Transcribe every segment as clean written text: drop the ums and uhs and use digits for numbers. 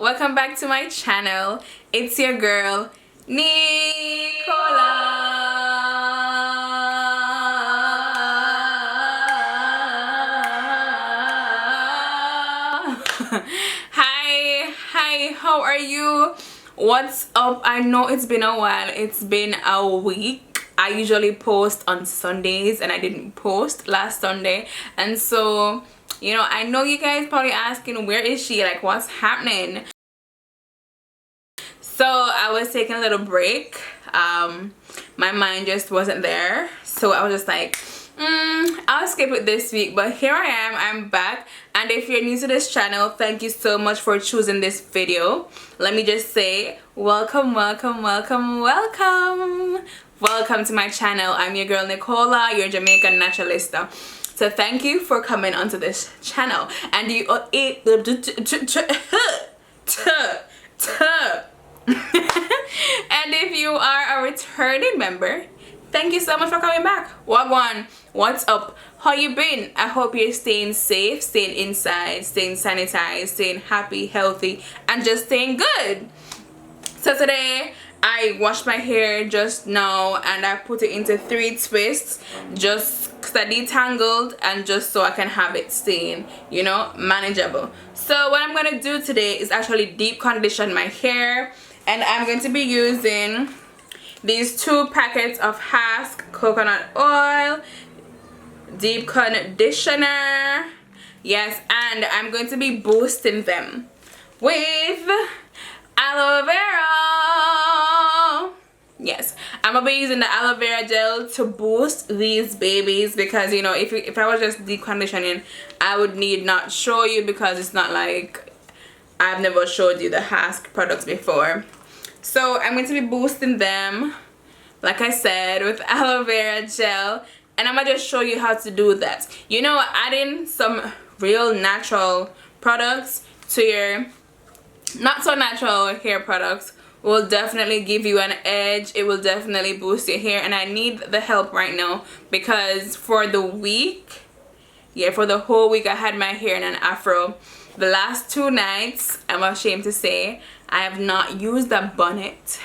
welcome back to my channel. It's your girl Nicola. Hi, how are you? What's up? I know it's been a while. It's been a week. I usually post on Sundays and I didn't post last Sunday, and so you know, I know you guys probably asking, where is she, like what's happening? So I was taking a little break. My mind just wasn't there, so I was just like, I'll skip it this week. But here I am, I'm back. And if you're new to this channel, thank you so much for choosing this video. Let me just say welcome to my channel. I'm your girl Nicola, your Jamaican naturalista. So thank you for coming onto this channel. And you and if you are a returning member, thank you so much for coming back. Wagwan, what's up? How you been? I hope you're staying safe, staying inside, staying sanitized, staying happy, healthy, and just staying good. So today I washed my hair just now and I put it into 3 twists just because I detangled and just so I can have it staying, you know, manageable. So what I'm gonna do today is actually deep condition my hair, and I'm going to be using these 2 packets of Hask coconut oil deep conditioner. Yes, and I'm going to be boosting them with aloe vera. Yes, I'm gonna be using the aloe vera gel to boost these babies, because you know, if I was just deep conditioning, I would need not show you, because it's not like I've never showed you the Hask products before. So I'm going to be boosting them, like I said, with aloe vera gel, and I'm gonna just show you how to do that. You know, adding some real natural products to your not so natural hair products will definitely give you an edge. It will definitely boost your hair, and I need the help right now, because for the week, for the whole week I had my hair in an afro. The last 2 nights, I'm ashamed to say, I have not used a bonnet.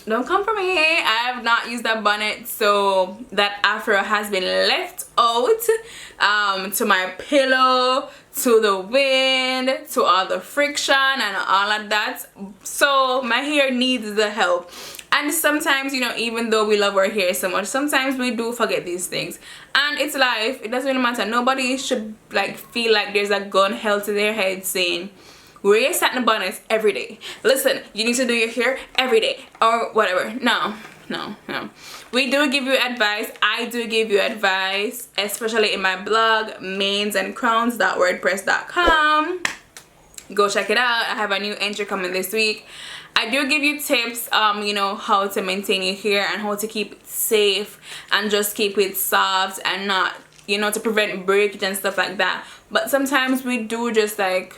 Don't come for me. I have not used that bonnet, so that afro has been left out to my pillow, to the wind, to all the friction and all of that. So my hair needs the help. And sometimes, you know, even though we love our hair so much, sometimes we do forget these things, and it's life. It doesn't really matter. Nobody should like feel like there's a gun held to their head saying, wear your satin bonnets every day. Listen, you need to do your hair every day or whatever. No. We do give you advice. I do give you advice, especially in my blog, mainsandcrowns.wordpress.com. Go check it out. I have a new entry coming this week. I do give you tips, you know, how to maintain your hair and how to keep it safe and just keep it soft and not, you know, to prevent breakage and stuff like that. But sometimes we do just like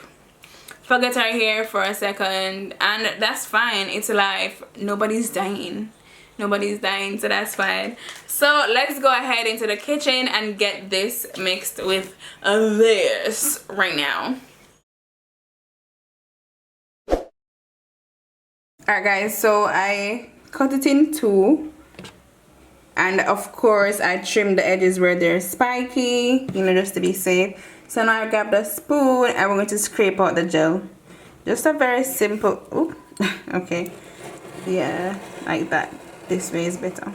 forget our hair for a second, and that's fine. It's life. Nobody's dying, so that's fine. So let's go ahead into the kitchen and get this mixed with this right now. Alright guys, so I cut it in 2, and of course I trimmed the edges where they're spiky, you know, just to be safe. So now I grabbed a spoon and we're going to scrape out the gel. Just a very simple, oop, okay, yeah, like that. This way is better.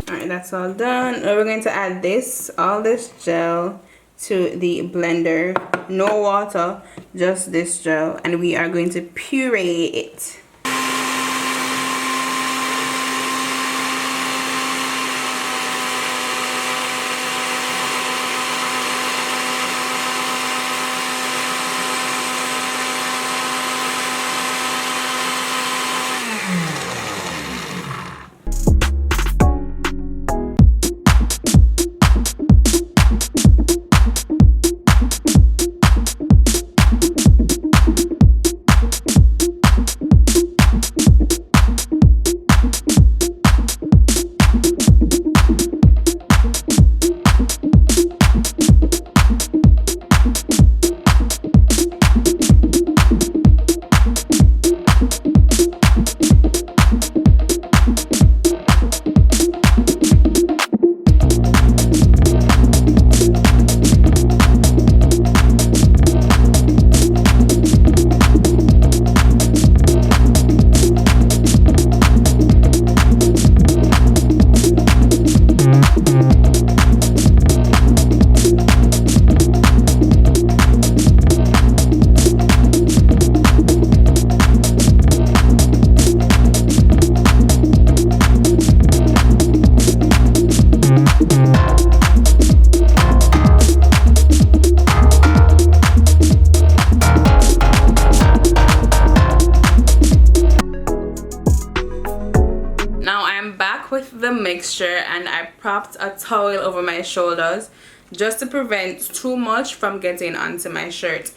Alright, that's all done. Now we're going to add all this gel to the blender. No water, just this gel, and we are going to puree it. mixture, and I propped a towel over my shoulders just to prevent too much from getting onto my shirt.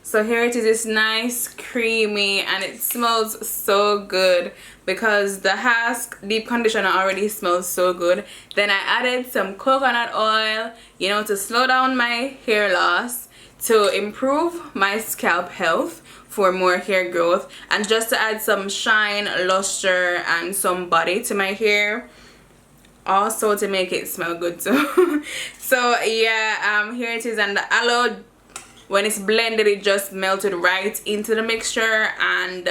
So here it is. It's nice, creamy, and it smells so good because the Hask deep conditioner already smells so good. Then I added some coconut oil, you know, to slow down my hair loss, to improve my scalp health for more hair growth, and just to add some shine, luster, and some body to my hair, also to make it smell good too. So yeah, here it is. And the aloe, when it's blended, it just melted right into the mixture, and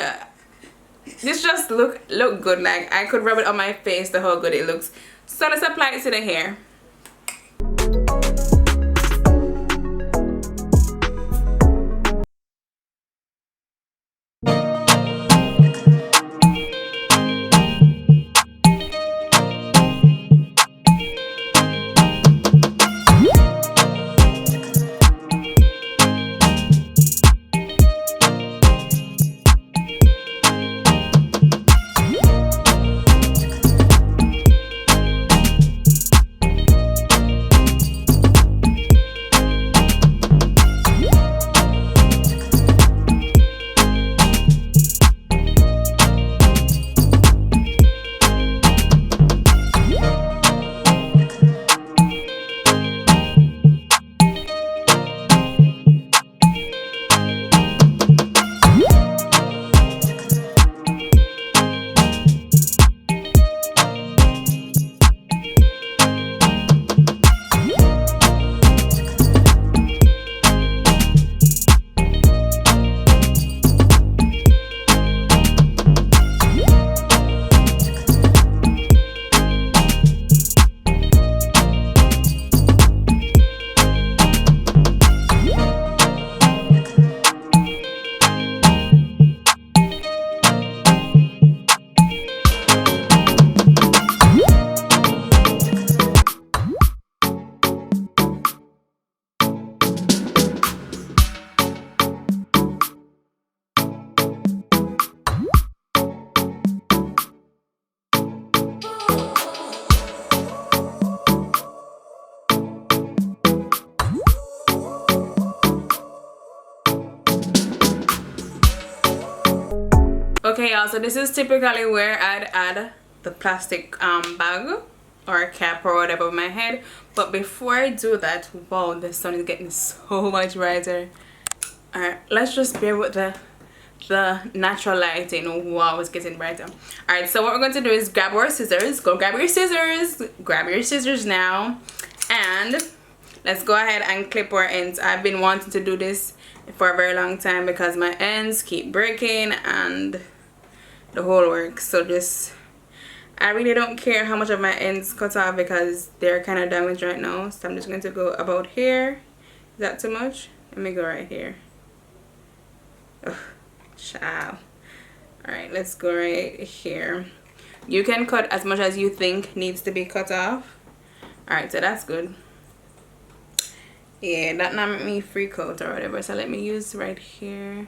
this just look good. Like, I could rub it on my face, the how good it looks. So let's apply it to the hair. Okay, y'all, so this is typically where I'd add the plastic bag or cap or whatever on my head. But before I do that, wow, the sun is getting so much brighter. Alright, let's just bear with the natural lighting. Wow, it's getting brighter. Alright, so what we're going to do is grab our scissors. Go grab your scissors. Grab your scissors now. And let's go ahead and clip our ends. I've been wanting to do this for a very long time because my ends keep breaking and the whole works. So just, I really don't care how much of my ends cut off because they're kind of damaged right now. So I'm just going to go about here. Is that too much? Let me go right here. Ugh, child. Alright, let's go right here. You can cut as much as you think needs to be cut off. Alright, so that's good. Yeah, that not make me freak out or whatever. So let me use right here.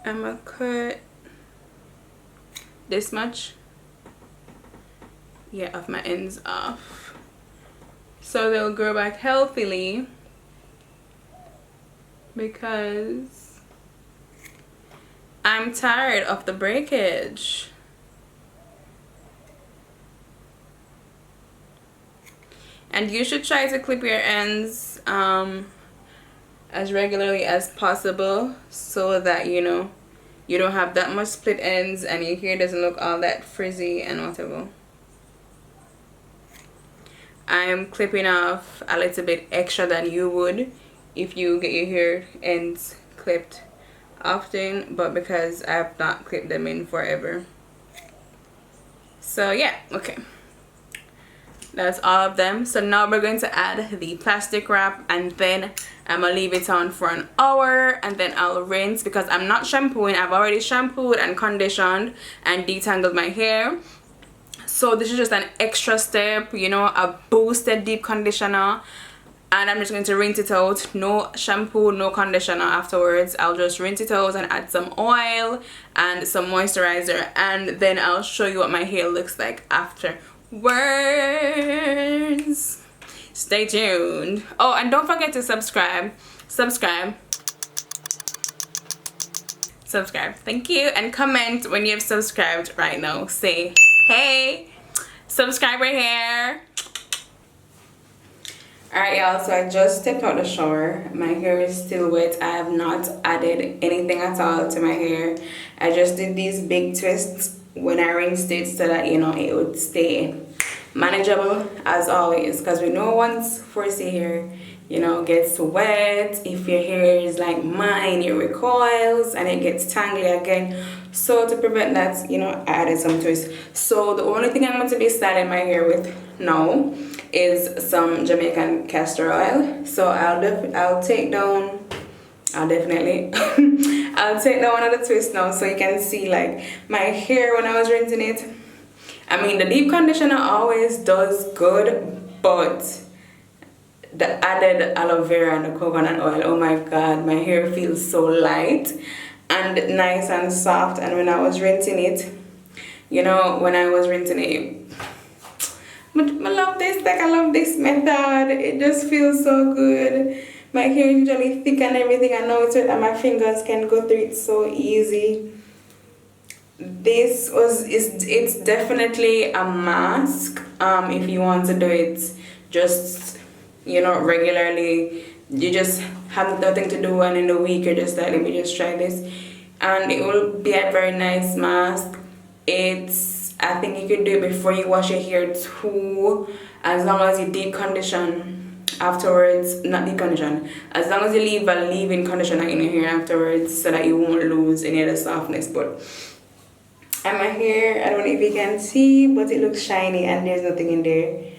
I'm gonna cut this much, yeah, of my ends off, so they'll grow back healthily, because I'm tired of the breakage. And you should try to clip your ends as regularly as possible, so that you know you don't have that much split ends and your hair doesn't look all that frizzy and whatever. I'm clipping off a little bit extra than you would if you get your hair ends clipped often, but because I've not clipped them in forever. So yeah, okay, that's all of them. So now we're going to add the plastic wrap, and then I'm gonna leave it on for an hour, and then I'll rinse because I'm not shampooing. I've already shampooed and conditioned and detangled my hair. So this is just an extra step, you know, a boosted deep conditioner. and I'm just going to rinse it out. No shampoo, no conditioner afterwards. I'll just rinse it out and add some oil and some moisturizer, and then I'll show you what my hair looks like afterwards. Stay tuned. Oh, and don't forget to subscribe, thank you, and comment when you've subscribed right now. Say hey, subscriber here. Alright y'all, so I just stepped out the shower. My hair is still wet. I have not added anything at all to my hair. I just did these big twists when I rinsed it so that, you know, it would stay manageable as always, because we know once 4C hair, you know, gets wet, if your hair is like mine, it recoils and it gets tangly again. So to prevent that, you know, I added some twists. So the only thing I'm going to be styling my hair with now is some Jamaican castor oil. So I'll take down I'll take down one of the twists now so you can see like my hair when I was rinsing it. I mean, the deep conditioner always does good, but the added aloe vera and the coconut oil, oh my god, my hair feels so light and nice and soft. And when I was rinsing it, you know, but I love this, like I love this method. It just feels so good. My hair is usually thick and everything. I know it's wet and my fingers can go through it so easy. It's definitely a mask. If you want to do it just, you know, regularly, you just have nothing to do and in the week you're just like, let me just try this, and it will be a very nice mask. I think you could do it before you wash your hair too, as long as you deep condition afterwards. Not deep condition, as long as you leave a leave-in conditioner in your hair afterwards so that you won't lose any of the softness. But and my hair, I don't know if you can see, but it looks shiny and there's nothing in there.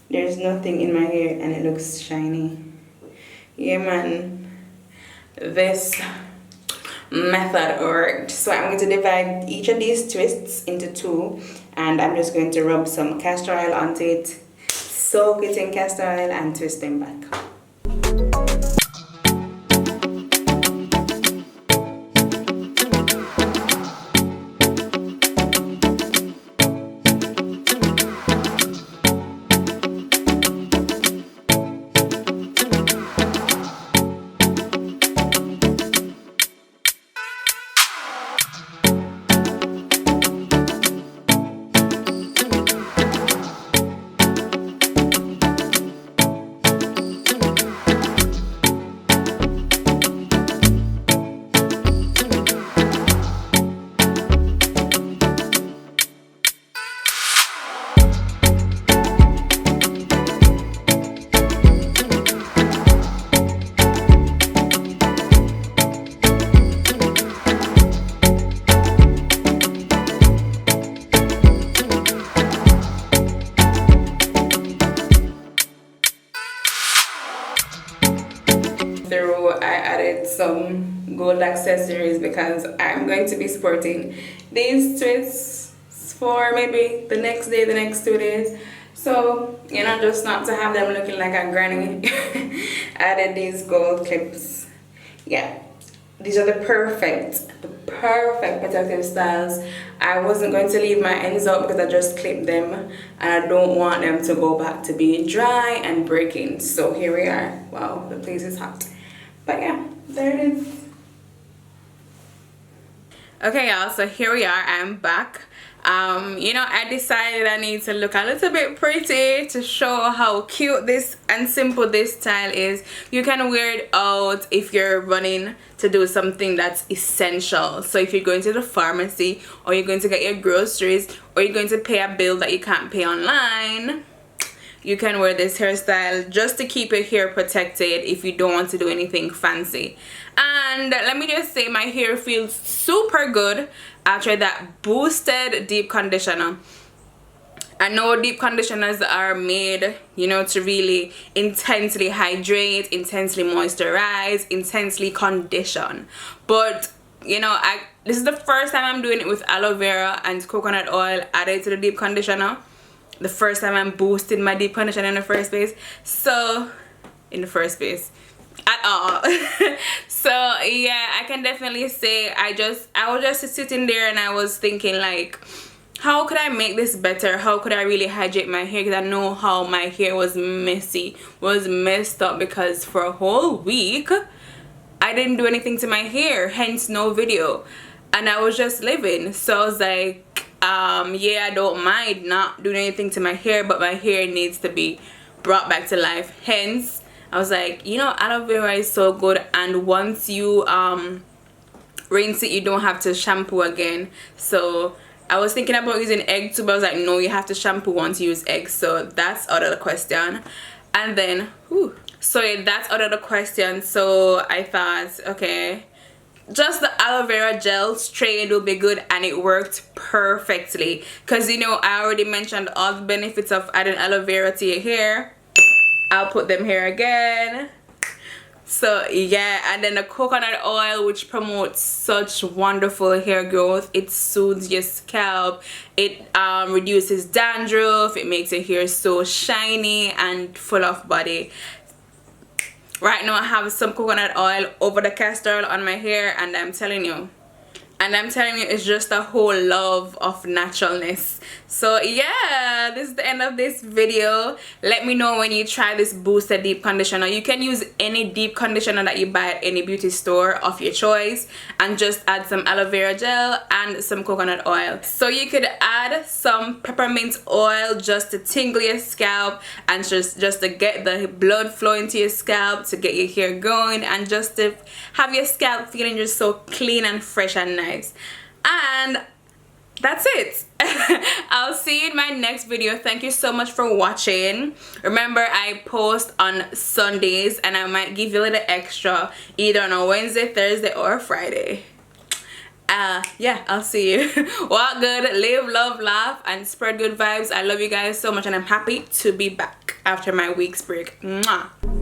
There's nothing in my hair and it looks shiny. Yeah man, this method worked. So I'm going to divide each of these twists into two, and I'm just going to rub some castor oil onto it, soak it in castor oil and twist them back. I added some gold accessories because I'm going to be sporting these twists for maybe the next day, the next 2 days. So, you know, just not to have them looking like a granny. Added these gold clips. Yeah, these are the perfect protective styles. I wasn't going to leave my ends up because I just clipped them and I don't want them to go back to being dry and breaking. So here we are. Wow, the place is hot. But yeah, there it is. Okay y'all, so here we are. I'm back. You know, I decided I need to look a little bit pretty to show how cute this and simple this style is. You can wear it out if you're running to do something that's essential. So if you're going to the pharmacy, or you're going to get your groceries, or you're going to pay a bill that you can't pay online, you can wear this hairstyle just to keep your hair protected if you don't want to do anything fancy. And let me just say, my hair feels super good after that boosted deep conditioner. I know deep conditioners are made, you know, to really intensely hydrate, intensely moisturize, intensely condition. But, you know, this is the first time I'm doing it with aloe vera and coconut oil added to the deep conditioner. The first time I'm boosting my deep conditioner in the first place. So in the first place at all. So yeah, I can definitely say I was just sitting there and I was thinking like, how could I make this better? How could I really hydrate my hair? Because I know how my hair was messed up, because for a whole week I didn't do anything to my hair, hence no video, and I was just living. So I was like, yeah, I don't mind not doing anything to my hair, but my hair needs to be brought back to life. Hence I was like, you know, aloe vera is so good, and once you rinse it, you don't have to shampoo again. So I was thinking about using egg too, but I was like, no, you have to shampoo once you use eggs. So that's out of the question. And then so yeah, that's out of the question. So I thought, okay, just the aloe vera gel straight will be good, and it worked perfectly, because you know I already mentioned all the benefits of adding aloe vera to your hair. I'll put them here again. So yeah, and then the coconut oil, which promotes such wonderful hair growth. It soothes your scalp, it reduces dandruff, it makes your hair so shiny and full of body. Right now I have some coconut oil over the castor oil on my hair, and I'm telling you, it's just a whole love of naturalness. So yeah, this is the end of this video. Let me know when you try this boosted deep conditioner. You can use any deep conditioner that you buy at any beauty store of your choice, and just add some aloe vera gel and some coconut oil. So you could add some peppermint oil just to tingle your scalp, and just to get the blood flowing to your scalp, to get your hair going, and just to have your scalp feeling just so clean and fresh and nice. And that's it. I'll see you in my next video. Thank you so much for watching. Remember, I post on Sundays, and I might give you a little extra either on a Wednesday, Thursday, or Friday. Yeah, I'll see you. Walk good, live, love, laugh, and spread good vibes. I love you guys so much, and I'm happy to be back after my week's break. Mwah.